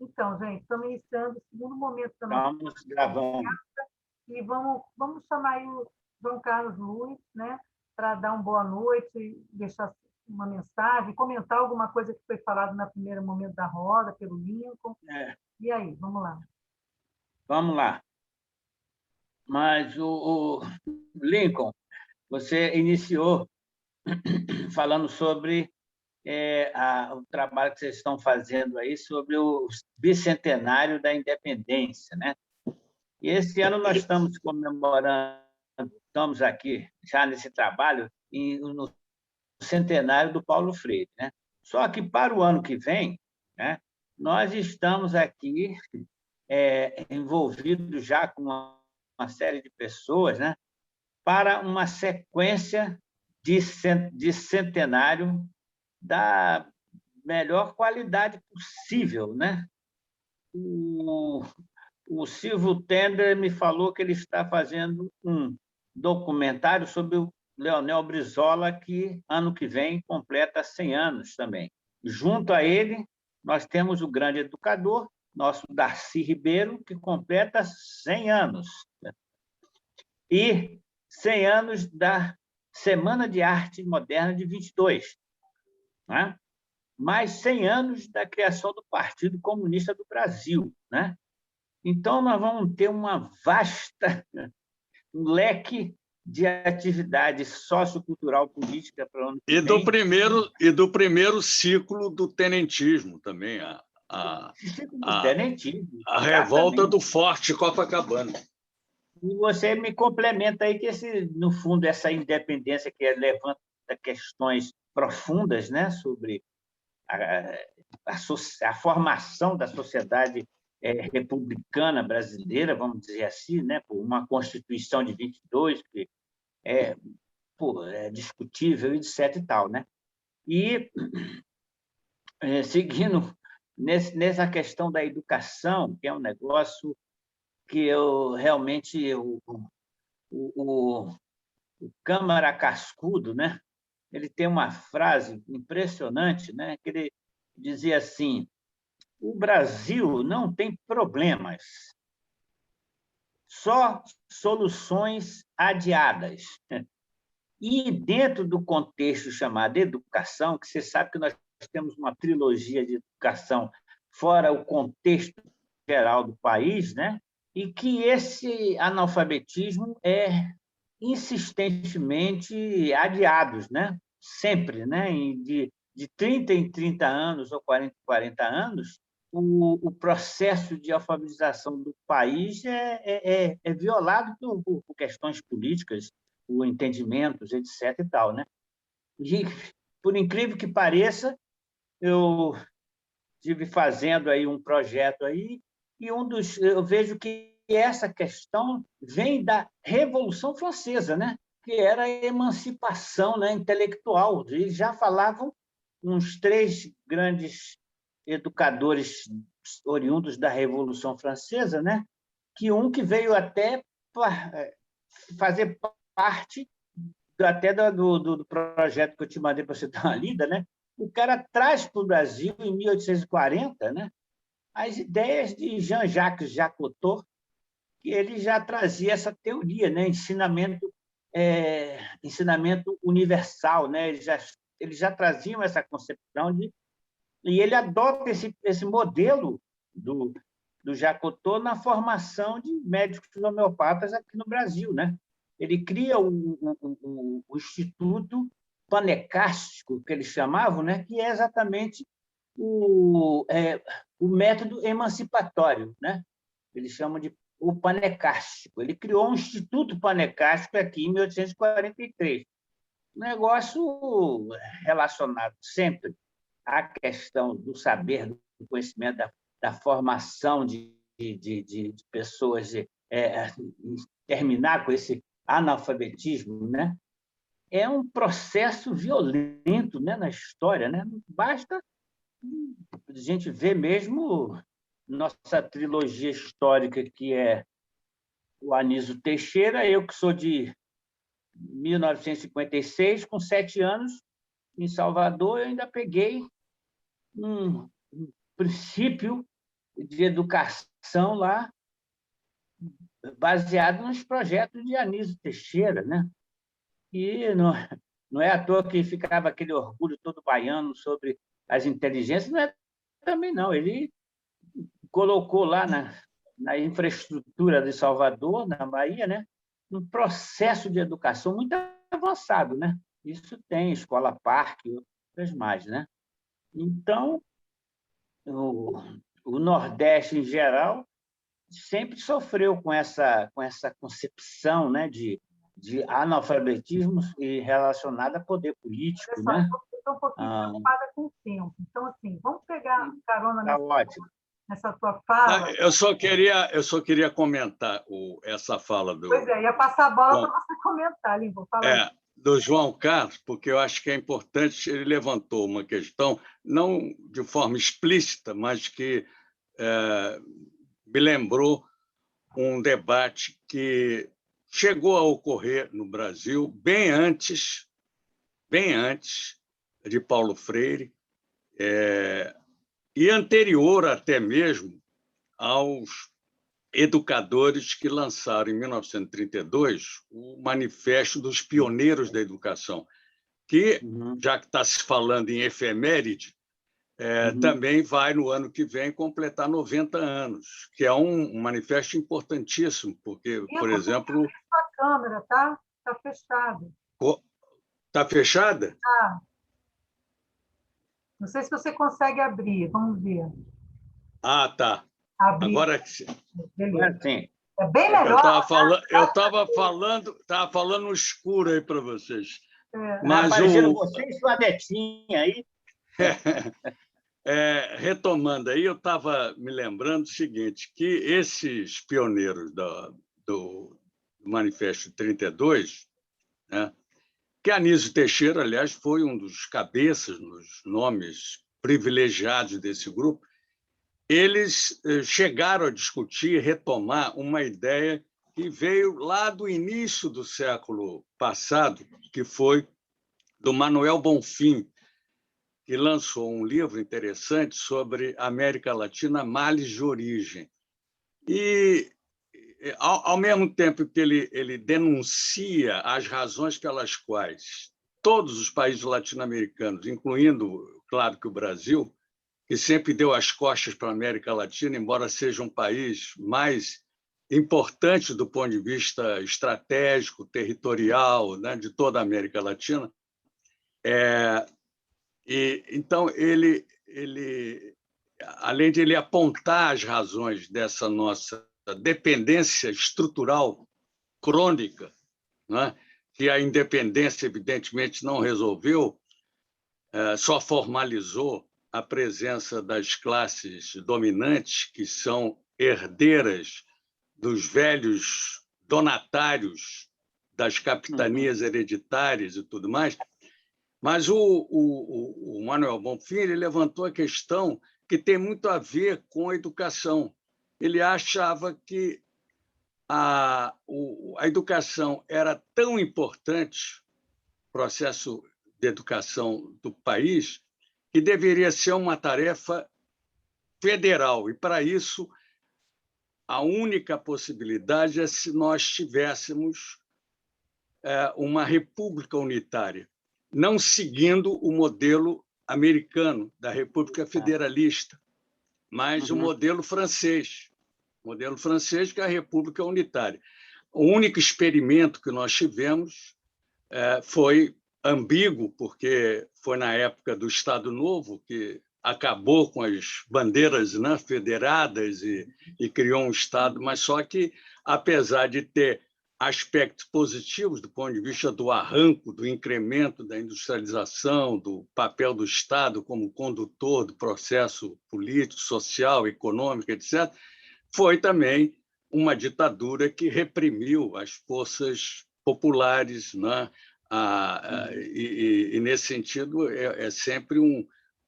Então, gente, estamos iniciando o segundo momento da nossa Estamos gravando. e vamos chamar aí o João Carlos Luiz, né, para dar uma boa noite, deixar uma mensagem, comentar alguma coisa que foi falado no primeiro momento da roda, pelo Lincoln. É, E aí, vamos lá. vamos lá. Mas, Lincoln, você iniciou falando sobre o trabalho que vocês estão fazendo aí sobre o bicentenário da independência, né? E esse ano nós estamos comemorando, estamos aqui já nesse trabalho no centenário do Paulo Freire, né? Só que para o ano que vem, né, nós estamos aqui envolvidos já com uma série de pessoas, né, para uma sequência de centenário da melhor qualidade possível, né? O, o Silvio Tender me falou que ele está fazendo um documentário sobre o Leonel Brizola, que ano que vem completa 100 anos também. Junto a ele, nós temos o grande educador, nosso Darcy Ribeiro, que completa 100 anos. E 100 anos da Semana de Arte Moderna de 22, né? Mais 100 anos da criação do Partido Comunista do Brasil, né? Então, nós vamos ter um leque de atividade sociocultural política para o ano que vem. E do primeiro ciclo do tenentismo também, a revolta do Forte Copacabana. E você me complementa aí que, no fundo, essa independência que levanta questões profundas, né, sobre a formação da sociedade republicana brasileira, vamos dizer assim, né, por uma Constituição de 22, que é discutível, etc. e tal, né? E, seguindo nessa questão da educação, que é um negócio que eu realmente... o Câmara Cascudo, né? Ele tem uma frase impressionante, né? Que ele dizia assim: o Brasil não tem problemas, só soluções adiadas. E dentro do contexto chamado educação, que você sabe que nós temos uma trilogia de educação fora o contexto geral do país, né? E que esse analfabetismo é insistentemente adiados, né? Sempre, né? De 30 em 30 anos ou 40 em 40 anos, o processo de alfabetização do país é violado por questões políticas, por entendimentos, etc. e tal, né? E, por incrível que pareça, eu estive fazendo aí um projeto aí e eu vejo que essa questão vem da Revolução Francesa, né? Que era a emancipação, né, intelectual. Eles já falavam, uns três grandes educadores oriundos da Revolução Francesa, né? Que veio até fazer parte até do projeto que eu te mandei para você dar uma lida, né? O cara traz para o Brasil, em 1840, né, as ideias de Jean-Jacques Jacotot, que ele já trazia essa teoria, né, ensinamento universal, né? Eles já traziam essa concepção e ele adota esse modelo do Jacotot na formação de médicos homeopatas aqui no Brasil, né? Ele cria o Instituto Panecástico, que eles chamavam, né? Que é exatamente o método emancipatório, né? Eles chamam de o panecástico. Ele criou um Instituto Panecástico aqui em 1843. Um negócio relacionado sempre à questão do saber, do conhecimento, da formação de pessoas, terminar com esse analfabetismo, né? É um processo violento, né, na história, né? Basta a gente ver mesmo nossa trilogia histórica, que é o Anísio Teixeira, eu que sou de 1956, com 7 anos, em Salvador, eu ainda peguei um princípio de educação lá, baseado nos projetos de Anísio Teixeira, né? E não é à toa que ficava aquele orgulho todo baiano sobre as inteligências, não é também não. Ele colocou lá na infraestrutura de Salvador, na Bahia, né, um processo de educação muito avançado, né? Isso tem escola parque e outras mais, né? Então, o Nordeste em geral sempre sofreu com essa concepção, né, de analfabetismo e relacionada a poder político, Olha só, né? eu estou um pouquinho preocupada com o tempo. Então, assim, vamos pegar carona Tá ótimo. nessa tua fala. Eu só queria comentar essa fala Pois é, ia passar a bola João, para você comentar, Limpo. Fala aí. do João Carlos, porque eu acho que é importante. Ele levantou uma questão, não de forma explícita, mas que me lembrou um debate que chegou a ocorrer no Brasil bem antes de Paulo Freire, e anterior até mesmo aos educadores que lançaram, em 1932, o Manifesto dos Pioneiros da Educação, que, já que está se falando em efeméride, também vai, no ano que vem, completar 90 anos, que é um manifesto importantíssimo, porque, por exemplo... A câmera está fechada. Está fechada? Ah, não sei se você consegue abrir, vamos ver. Ah, tá. Abrir. Agora Beleza. Sim. É bem melhor. Eu estava falando no escuro aí para vocês. Mas apareceram você e sua netinha aí. Retomando aí, eu estava me lembrando o seguinte, que esses pioneiros do Manifesto 32, né, que Anísio Teixeira, aliás, foi um dos cabeças, nos nomes privilegiados desse grupo, eles chegaram a discutir, retomar uma ideia que veio lá do início do século passado, que foi do Manuel Bonfim, que lançou um livro interessante sobre a América Latina, Males de Origem. E, ao mesmo tempo que ele denuncia as razões pelas quais todos os países latino-americanos, incluindo, claro, que o Brasil, que sempre deu as costas para a América Latina, embora seja um país mais importante do ponto de vista estratégico, territorial, né, de toda a América Latina. Então, além de ele apontar as razões dessa nossa dependência estrutural crônica, né, que a independência, evidentemente, não resolveu, só formalizou a presença das classes dominantes, que são herdeiras dos velhos donatários das capitanias hereditárias e tudo mais. Mas o Manuel Bonfim ele levantou a questão que tem muito a ver com a educação. Ele achava que a educação era tão importante, o processo de educação do país, que deveria ser uma tarefa federal. E, para isso, a única possibilidade é se nós tivéssemos uma república unitária, não seguindo o modelo americano da República Federalista, mas o modelo francês. O modelo francês, que é a República Unitária. O único experimento que nós tivemos foi ambíguo, porque foi na época do Estado Novo, que acabou com as bandeiras, né, federadas e criou um Estado, mas só que, apesar de ter aspectos positivos do ponto de vista do arranco, do incremento da industrialização, do papel do Estado como condutor do processo político, social, econômico, etc., foi também uma ditadura que reprimiu as forças populares, né? E nesse sentido, é sempre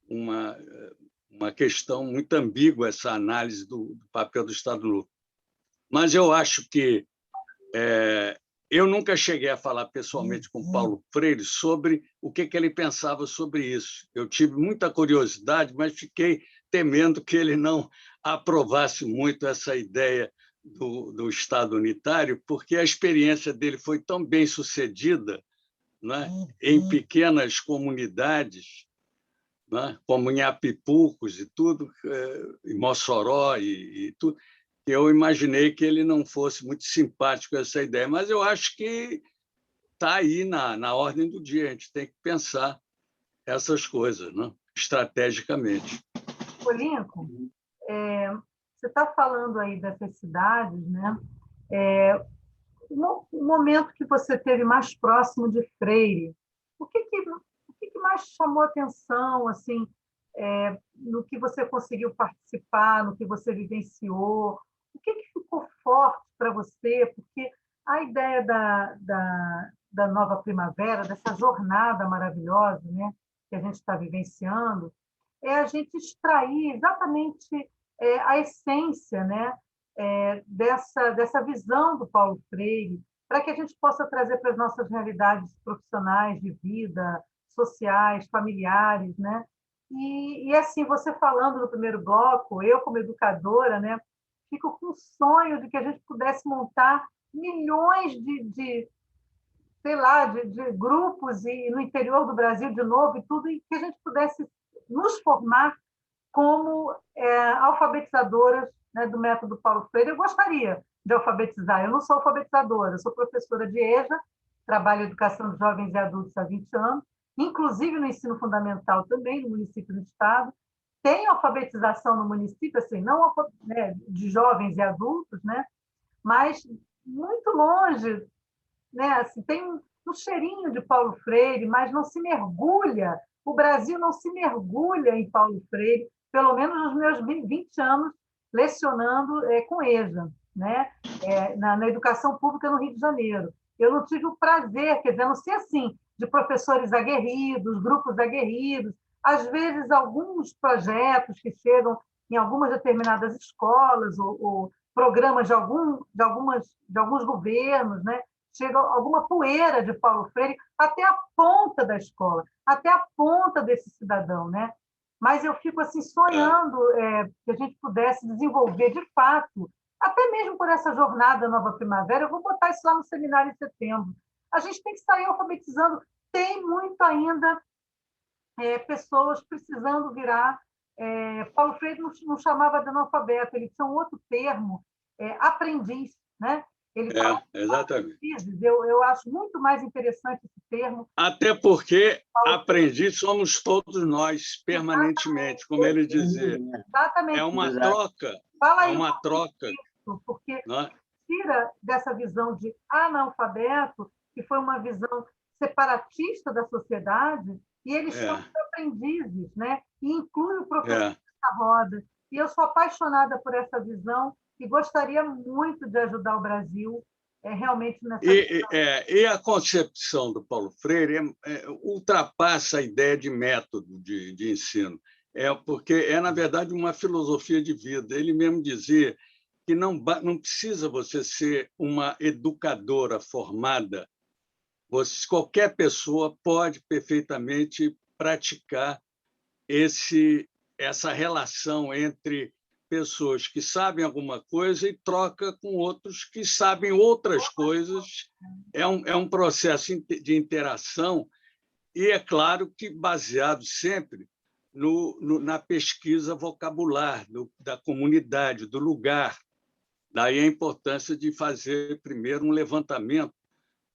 uma questão muito ambígua essa análise do papel do Estado Novo. Mas eu acho que eu nunca cheguei a falar pessoalmente com Paulo Freire sobre o que ele pensava sobre isso. Eu tive muita curiosidade, mas fiquei temendo que ele não aprovasse muito essa ideia do Estado unitário, porque a experiência dele foi tão bem sucedida, né, em pequenas comunidades, né, como em Apipucos e tudo, em Mossoró e tudo, que eu imaginei que ele não fosse muito simpático a essa ideia. Mas eu acho que está aí na ordem do dia, a gente tem que pensar essas coisas, né, estrategicamente. Ô, Lincoln, você está falando aí dessas cidades, né? No momento que você teve mais próximo de Freire, o que mais chamou atenção, assim, no que você conseguiu participar, no que você vivenciou? O que ficou forte para você? Porque a ideia da nova primavera, dessa jornada maravilhosa, né, que a gente está vivenciando, é a gente extrair exatamente a essência, né, dessa visão do Paulo Freire, para que a gente possa trazer para as nossas realidades profissionais, de vida, sociais, familiares, né? E assim, você falando no primeiro bloco, eu como educadora, né, fico com o sonho de que a gente pudesse montar milhões sei lá, de grupos e no interior do Brasil de novo e tudo, e que a gente pudesse nos formar como alfabetizadoras, né, do método Paulo Freire. Eu gostaria de alfabetizar. Eu não sou alfabetizadora, eu sou professora de EJA, trabalho em educação de jovens e adultos há 20 anos, inclusive no ensino fundamental também, no município do estado. Tem alfabetização no município, assim, não, né, de jovens e adultos, né, mas muito longe, né, assim, tem um cheirinho de Paulo Freire, mas não se mergulha, o Brasil não se mergulha em Paulo Freire, pelo menos nos meus 20 anos lecionando com EJA, né, na educação pública no Rio de Janeiro. Eu não tive o prazer, quer dizer, a não ser assim, de professores aguerridos, grupos aguerridos, às vezes alguns projetos que chegam em algumas determinadas escolas ou programas de alguns governos, né? Chega alguma poeira de Paulo Freire até a ponta da escola, até a ponta desse cidadão, né? Mas eu fico assim sonhando que a gente pudesse desenvolver de fato, até mesmo por essa jornada Nova Primavera. Eu vou botar isso lá no seminário em setembro. A gente tem que sair alfabetizando. Tem muito ainda pessoas precisando virar. Paulo Freire não chamava de analfabeto, ele tinha um outro termo, aprendiz, né? Ele fala exatamente. Eu acho muito mais interessante esse termo. Até porque aprendiz somos todos nós, permanentemente, como ele dizia. Exatamente. É uma troca. Fala é uma troca. Porque tira dessa visão de analfabeto, que foi uma visão separatista da sociedade, e eles são aprendizes, né? E inclui o professor na roda. E eu sou apaixonada por essa visão e gostaria muito de ajudar o Brasil realmente nessa e a concepção do Paulo Freire ultrapassa a ideia de método de ensino, porque na verdade, uma filosofia de vida. Ele mesmo dizia que não precisa você ser uma educadora formada, qualquer pessoa pode perfeitamente praticar essa relação entre pessoas que sabem alguma coisa e troca com outros que sabem outras coisas. É um processo de interação e, é claro, que baseado sempre na pesquisa vocabular da comunidade, do lugar. Daí a importância de fazer primeiro um levantamento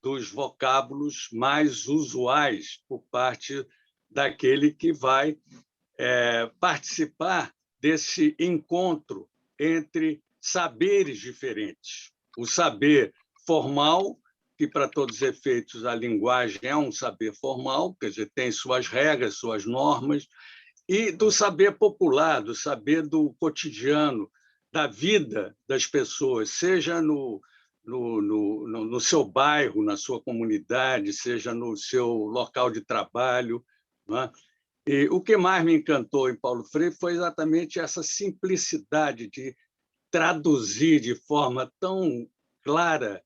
dos vocábulos mais usuais por parte daquele que vai participar desse encontro entre saberes diferentes. O saber formal, que, para todos os efeitos, a linguagem é um saber formal, quer dizer, tem suas regras, suas normas, e do saber popular, do saber do cotidiano, da vida das pessoas, seja no seu bairro, na sua comunidade, seja no seu local de trabalho, não é? E o que mais me encantou em Paulo Freire foi exatamente essa simplicidade de traduzir de forma tão clara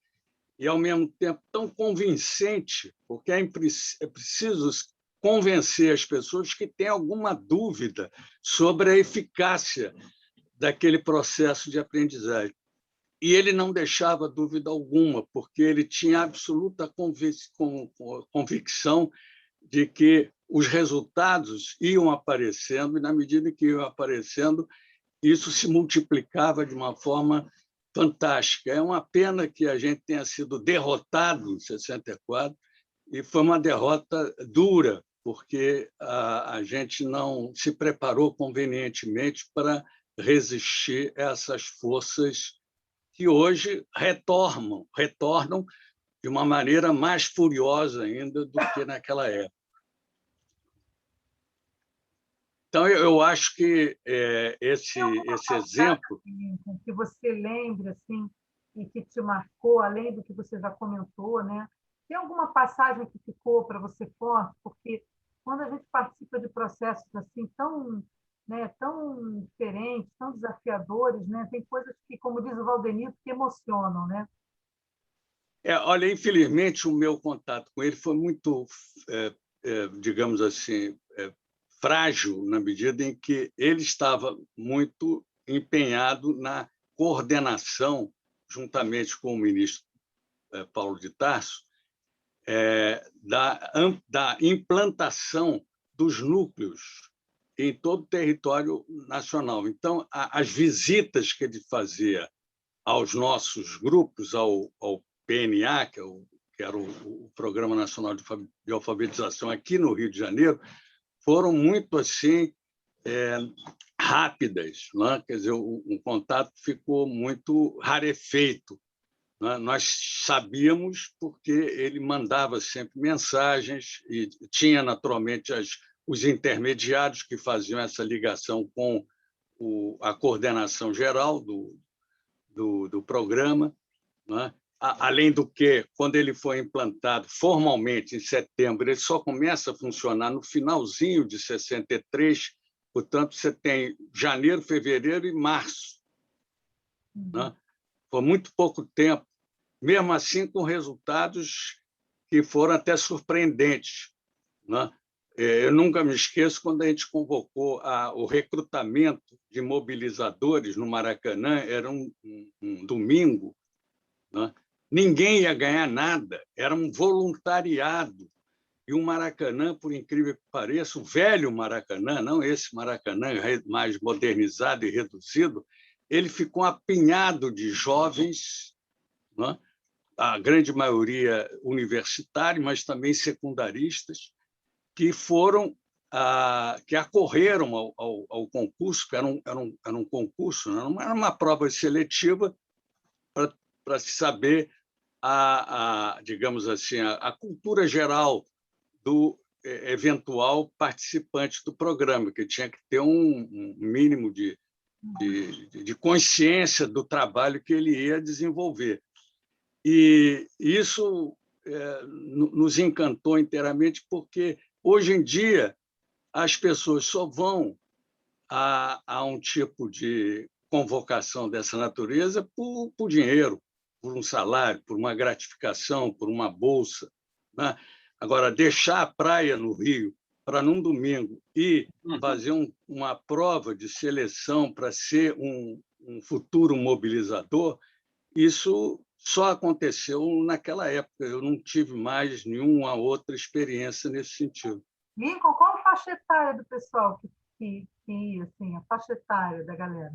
e, ao mesmo tempo, tão convincente, porque é preciso convencer as pessoas que têm alguma dúvida sobre a eficácia daquele processo de aprendizagem. E ele não deixava dúvida alguma, porque ele tinha absoluta convicção de que os resultados iam aparecendo, e, na medida que iam aparecendo, isso se multiplicava de uma forma fantástica. É uma pena que a gente tenha sido derrotado em 64, e foi uma derrota dura, porque a gente não se preparou convenientemente para resistir a essas forças que hoje retornam de uma maneira mais furiosa ainda do que naquela época. Então, eu acho que esse exemplo... Que você lembre, assim, e que te marcou, além do que você já comentou, né? Tem alguma passagem que ficou para você forte? Porque quando a gente participa de processos assim tão, né, tão diferentes, tão desafiadores, né? Tem coisas que, como diz o Valdenito, que emocionam, né? Olha, infelizmente, o meu contato com ele foi muito, digamos assim, frágil, na medida em que ele estava muito empenhado na coordenação, juntamente com o ministro Paulo de Tarso, da implantação dos núcleos em todo o território nacional. Então, as visitas que ele fazia aos nossos grupos, ao PNA, que era o Programa Nacional de Alfabetização aqui no Rio de Janeiro, foram muito assim rápidas, né? Quer dizer, o contato ficou muito rarefeito. Nós sabíamos porque ele mandava sempre mensagens e tinha, naturalmente, os intermediários que faziam essa ligação com a coordenação geral do programa, né? Além do que, quando ele foi implantado formalmente em setembro, ele só começa a funcionar no finalzinho de 63, portanto, você tem janeiro, fevereiro e março. Né? Foi muito pouco tempo, mesmo assim com resultados que foram até surpreendentes. Né? Eu nunca me esqueço quando a gente convocou o recrutamento de mobilizadores no Maracanã, era um domingo, né? Ninguém ia ganhar nada, era um voluntariado. E o Maracanã, por incrível que pareça, o velho Maracanã, não esse Maracanã mais modernizado e reduzido, ele ficou apinhado de jovens, né? A grande maioria universitários, mas também secundaristas, que que acorreram ao concurso, que era um concurso, não era uma prova seletiva para se saber digamos assim, a cultura geral do eventual participante do programa, que tinha que ter um mínimo de consciência do trabalho que ele ia desenvolver. E isso nos encantou inteiramente, porque, hoje em dia, as pessoas só vão a um tipo de convocação dessa natureza por dinheiro, por um salário, por uma gratificação, por uma bolsa. Né? Agora, deixar a praia no Rio para, num domingo, ir fazer uma prova de seleção para ser um futuro mobilizador, isso só aconteceu naquela época. Eu não tive mais nenhuma outra experiência nesse sentido. Lincoln, qual a faixa etária do pessoal que ia, assim, a faixa etária da galera?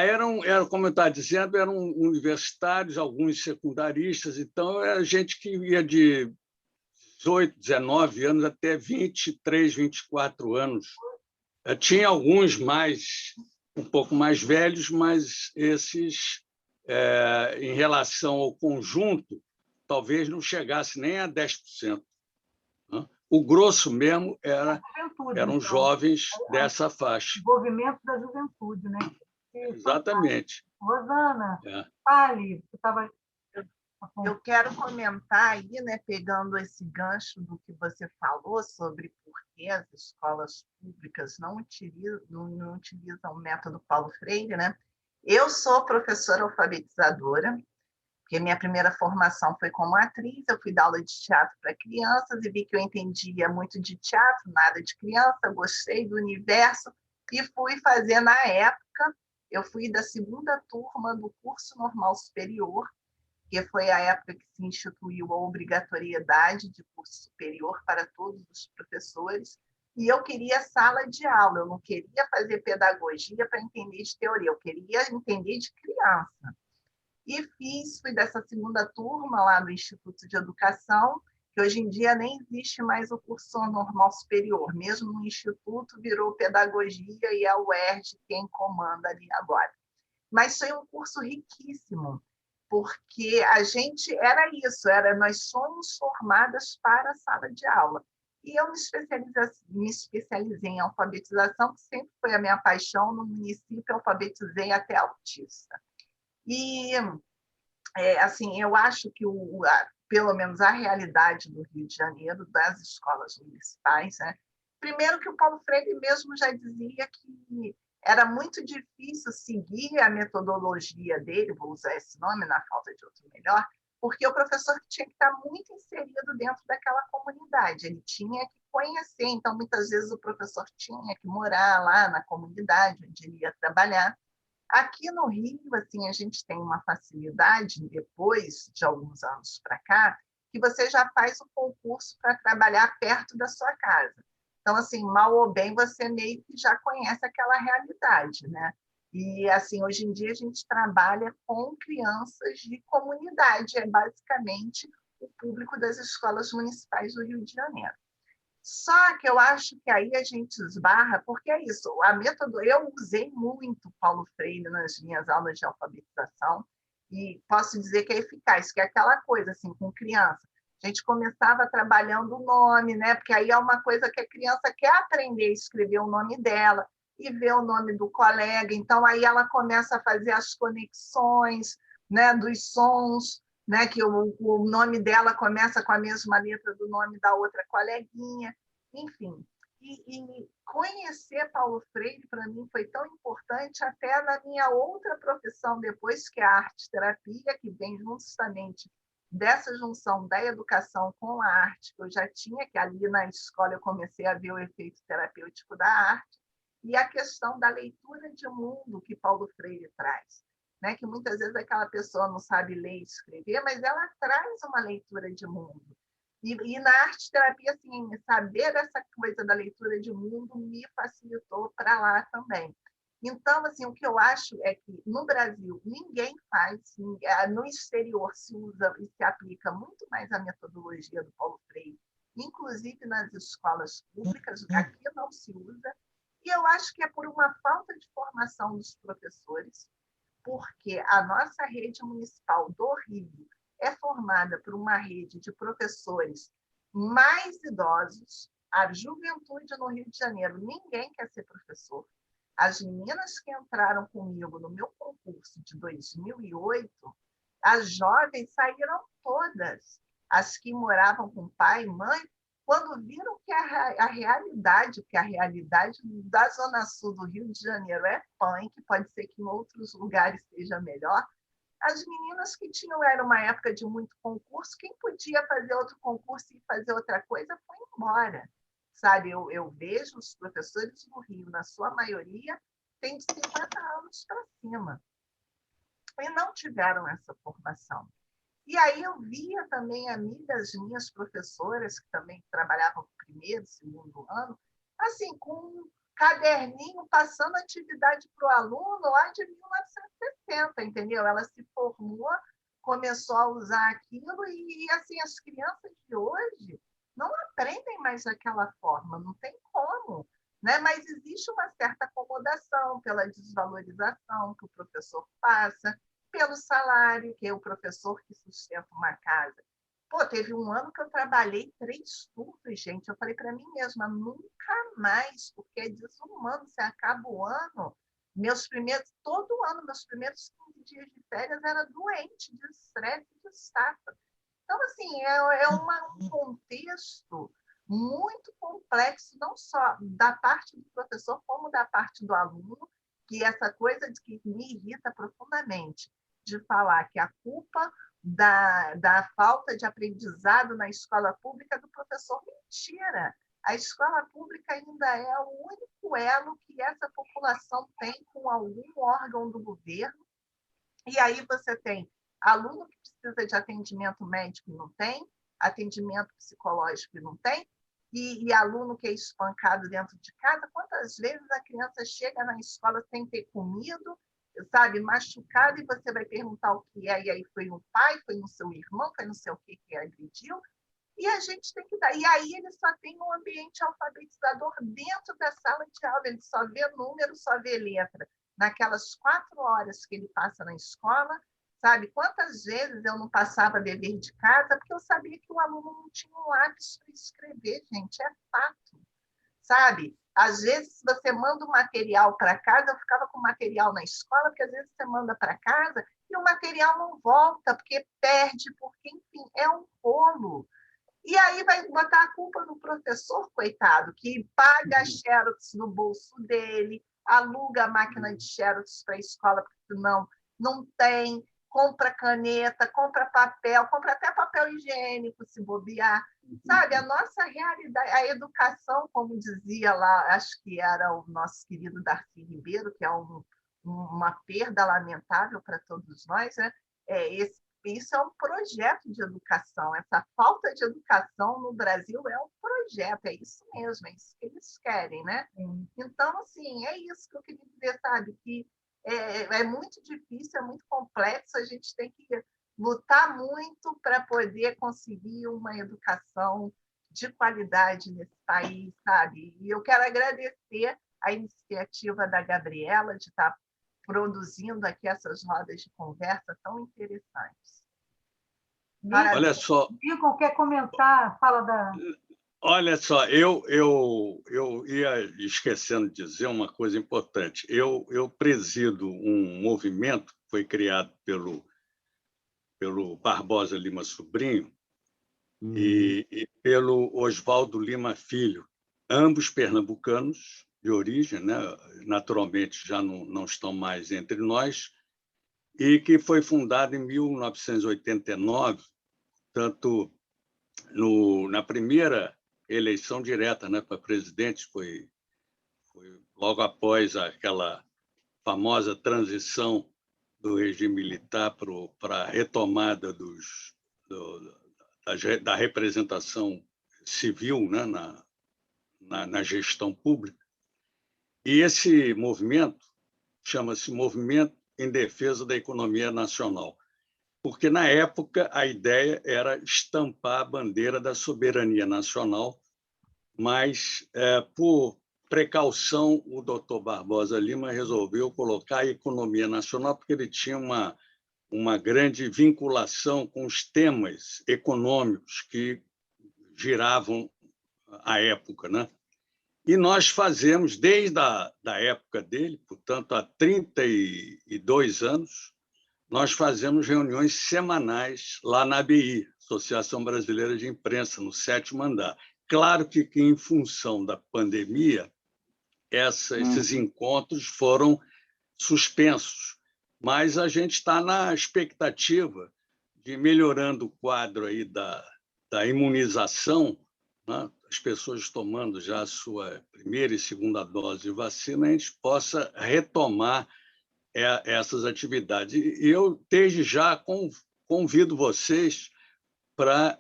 Eram, como eu estava dizendo, eram universitários, alguns secundaristas, então era gente que ia de 18, 19 anos até 23, 24 anos. Tinha alguns um pouco mais velhos, mas esses, em relação ao conjunto, talvez não chegasse nem a 10%. Né? O grosso mesmo eram então, jovens dessa faixa. Desenvolvimento da juventude, né? Exatamente. Rosana, fale, você estava... Eu quero comentar aí, né, pegando esse gancho do que você falou sobre por que as escolas públicas não utilizam o método Paulo Freire, né? Eu sou professora alfabetizadora porque minha primeira formação foi como atriz, eu fui dar aula de teatro para crianças e vi que eu entendia muito de teatro, nada de criança, gostei do universo e fui fazer, na época, eu fui da segunda turma do curso normal superior, que foi a época que se instituiu a obrigatoriedade de curso superior para todos os professores, e eu queria sala de aula, eu não queria fazer pedagogia para entender de teoria, eu queria entender de criança. E fui dessa segunda turma lá do Instituto de Educação, que hoje em dia nem existe mais o curso normal superior, mesmo no Instituto virou pedagogia e é o UERJ quem comanda ali agora. Mas foi um curso riquíssimo, porque a gente era isso, nós somos formadas para a sala de aula. E eu me especializei em alfabetização, que sempre foi a minha paixão. No município, eu alfabetizei até autista. E, assim, eu acho que, pelo menos, a realidade do Rio de Janeiro, das escolas municipais, né? Primeiro que o Paulo Freire mesmo já dizia que era muito difícil seguir a metodologia dele, vou usar esse nome na falta de outro melhor, porque o professor tinha que estar muito inserido dentro daquela comunidade, ele tinha que conhecer, então, muitas vezes, o professor tinha que morar lá na comunidade onde ele ia trabalhar. Aqui no Rio, assim, a gente tem uma facilidade, depois de alguns anos para cá, que você já faz o concurso para trabalhar perto da sua casa. Então, assim, mal ou bem, você meio que já conhece aquela realidade, né? E, assim, hoje em dia a gente trabalha com crianças de comunidade, é basicamente o público das escolas municipais do Rio de Janeiro. Só que eu acho que aí a gente esbarra, porque é isso, eu usei muito Paulo Freire nas minhas aulas de alfabetização e posso dizer que é eficaz, que é aquela coisa, assim, com criança. A gente começava trabalhando o nome, né? Porque aí é uma coisa que a criança quer aprender a escrever o nome dela e ver o nome do colega. Então, aí ela começa a fazer as conexões, né, dos sons, né, que o nome dela começa com a mesma letra do nome da outra coleguinha. Enfim, e conhecer Paulo Freire, para mim, foi tão importante até na minha outra profissão depois, que é a arte-terapia, que vem justamente dessa junção da educação com a arte, que eu já tinha, que ali na escola eu comecei a ver o efeito terapêutico da arte, e a questão da leitura de mundo que Paulo Freire traz, né? Que muitas vezes aquela pessoa não sabe ler e escrever, mas ela traz uma leitura de mundo. E na arte-terapia, assim, saber essa coisa da leitura de mundo me facilitou para lá também. Então, assim, o que eu acho é que no Brasil ninguém faz, no exterior se usa e se aplica muito mais a metodologia do Paulo Freire, inclusive nas escolas públicas, aqui não se usa, e eu acho que é por uma falta de formação dos professores, porque a nossa rede municipal do Rio é formada por uma rede de professores mais idosos. A juventude no Rio de Janeiro, ninguém quer ser professor. As meninas que entraram comigo no meu concurso de 2008, as jovens saíram todas. As que moravam com pai e mãe, quando viram que a realidade, porque a realidade da Zona Sul do Rio de Janeiro é punk, pode ser que em outros lugares seja melhor, as meninas que era uma época de muito concurso, quem podia fazer outro concurso e fazer outra coisa foi embora. Sabe, eu vejo os professores do Rio, na sua maioria, têm de 50 anos para cima. E não tiveram essa formação. E aí eu via também amigas minhas professoras, que também trabalhavam no primeiro, segundo ano, assim, com um caderninho passando atividade para o aluno lá de 1960, entendeu? Ela se formou, começou a usar aquilo e assim, as crianças de hoje não aprendem mais daquela forma, não tem como, né? Mas existe uma certa acomodação pela desvalorização que o professor passa, pelo salário, que é o professor que sustenta uma casa. Pô, teve um ano que eu trabalhei 3 turnos, gente. Eu falei para mim mesma, nunca mais, porque é desumano. Você acaba o ano, todo ano, meus primeiros 15 dias de férias era doente, de estresse, de estafa. Então, assim, é um contexto muito complexo, não só da parte do professor, como da parte do aluno, que essa coisa de que me irrita profundamente, de falar que a culpa da falta de aprendizado na escola pública do professor. Mentira! A escola pública ainda é o único elo que essa população tem com algum órgão do governo. E aí você tem aluno que precisa de atendimento médico e não tem, atendimento psicológico e não tem, e aluno que é espancado dentro de casa. Quantas vezes a criança chega na escola sem ter comido, sabe, machucado, e você vai perguntar o que é, e aí foi no pai, foi no seu irmão, foi no seu que agrediu, e a gente tem que dar. E aí ele só tem um ambiente alfabetizador dentro da sala de aula, ele só vê número, só vê letra. Naquelas 4 horas que ele passa na escola, sabe? Quantas vezes eu não passava dever de casa porque eu sabia que o aluno não tinha um lápis para escrever, gente, é fato, sabe? Às vezes, se você manda o material para casa, eu ficava com o material na escola, porque às vezes você manda para casa e o material não volta, porque perde, porque, enfim, é um rolo. E aí vai botar a culpa no professor, coitado, que paga a xerox no bolso dele, aluga a máquina de xerox para a escola, porque senão não tem, compra caneta, compra papel, compra até papel higiênico, se bobear. Sabe, a nossa realidade, a educação, como dizia lá, acho que era o nosso querido Darcy Ribeiro, que é uma perda lamentável para todos nós, né? Isso é um projeto de educação. Essa falta de educação no Brasil é um projeto, é isso mesmo, é isso que eles querem, né? Então, assim, é isso que eu queria dizer, sabe? Que é muito difícil, é muito complexo, a gente tem que lutar muito para poder conseguir uma educação de qualidade nesse país, sabe? E eu quero agradecer a iniciativa da Gabriela de estar produzindo aqui essas rodas de conversa tão interessantes. Olha só. Lincoln, quer comentar? Fala da... Olha só, eu ia esquecendo de dizer uma coisa importante. Eu presido um movimento que foi criado pelo Barbosa Lima Sobrinho e pelo Oswaldo Lima Filho, ambos pernambucanos de origem, né? Naturalmente já não estão mais entre nós, e que foi fundado em 1989, tanto na primeira eleição direta, né, para presidente, foi logo após aquela famosa transição do regime militar para a retomada da representação civil, né, na gestão pública. E esse movimento chama-se Movimento em Defesa da Economia Nacional, porque, na época, a ideia era estampar a bandeira da soberania nacional, mas, por precaução, o doutor Barbosa Lima resolveu colocar a economia nacional, porque ele tinha uma grande vinculação com os temas econômicos que giravam à época, né? E nós fazemos, desde a época dele, portanto, há 32 anos, nós fazemos reuniões semanais lá na ABI, Associação Brasileira de Imprensa, no 7º andar. Claro que em função da pandemia, esses encontros foram suspensos, mas a gente está na expectativa de, melhorando o quadro aí da imunização, né? As pessoas tomando já a sua primeira e segunda dose de vacina, a gente possa retomar essas atividades. E eu, desde já, convido vocês para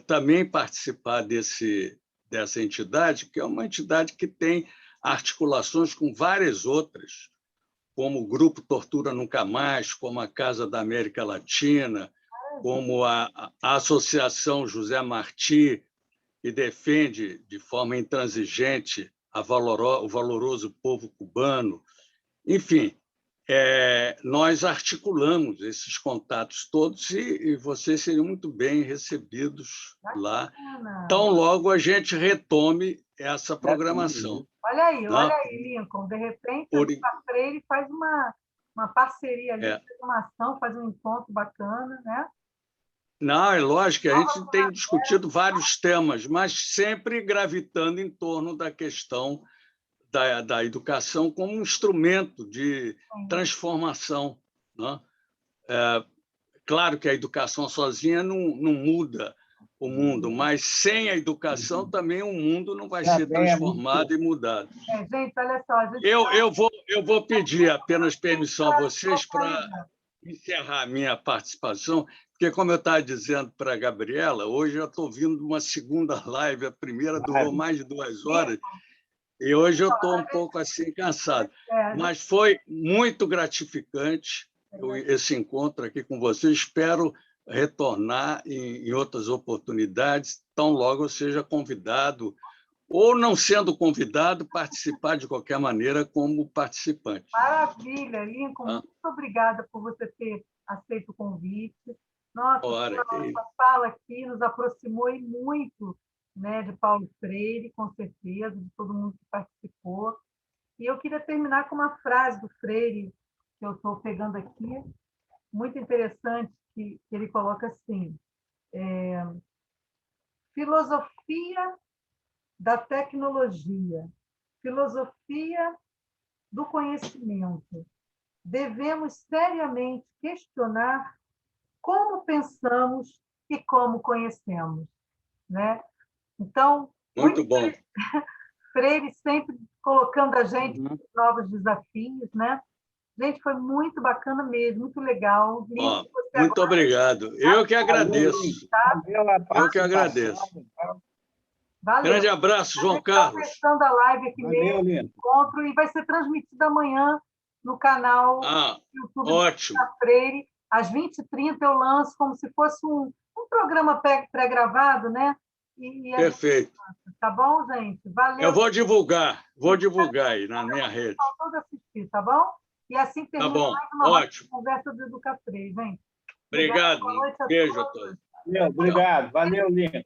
também participar dessa entidade, que é uma entidade que tem articulações com várias outras, como o Grupo Tortura Nunca Mais, como a Casa da América Latina, como a Associação José Martí, que defende de forma intransigente o valoroso povo cubano. Enfim, nós articulamos esses contatos todos e vocês seriam muito bem recebidos lá, tão logo a gente retome essa programação. Olha aí, Lincoln, de repente a Freire faz uma parceria ali, faz uma ação, faz um encontro bacana, né? Não, é lógico que a gente tem discutido vários temas, mas sempre gravitando em torno da questão da educação como um instrumento de transformação, né? claro que a educação sozinha não muda o mundo, mas sem a educação também o mundo não vai ser transformado e mudado. Gente, olha só. Eu vou pedir apenas permissão a vocês para encerrar a minha participação, porque, como eu estava dizendo para a Gabriela, hoje eu estou vindo uma segunda live, a primeira durou mais de 2 horas, e hoje eu estou um pouco assim cansado. Mas foi muito gratificante esse encontro aqui com vocês. Espero retornar em outras oportunidades, tão logo eu seja convidado, ou não sendo convidado, participar de qualquer maneira como participante. Maravilha, Lincoln. Muito obrigada por você ter aceito o convite. Nossa, a fala aqui nos aproximou e muito, né, de Paulo Freire, com certeza, de todo mundo que participou. E eu queria terminar com uma frase do Freire, que eu estou pegando aqui, muito interessante, que ele coloca assim: filosofia da tecnologia, filosofia do conhecimento. Devemos seriamente questionar como pensamos e como conhecemos, né? Então, muito bom. Freire sempre colocando a gente em novos desafios, né? Gente, foi muito bacana mesmo, muito legal. Muito obrigado. Eu que agradeço. Eu que agradeço. Valeu. Grande abraço, João Carlos. Fechando a live aqui mesmo, encontro, e vai ser transmitido amanhã no canal YouTube ótimo. da Freire. Às 20h30 eu lanço como se fosse um programa pré-gravado, né? Perfeito. Tá bom, gente? Valeu. Eu vou divulgar aí na minha rede. Todos assistir, tá bom? E assim termina mais uma conversa do Educa Freire, gente. Obrigado. Beijo a todos. Obrigado. Valeu, Lincoln.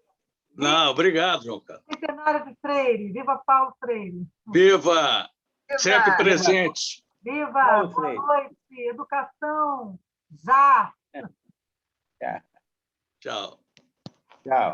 Não, obrigado, João Carlos. Centenário de Freire. Viva Paulo Freire. Viva! Sempre presente. Viva! Boa noite. Educação. Já! Tchau. Tchau.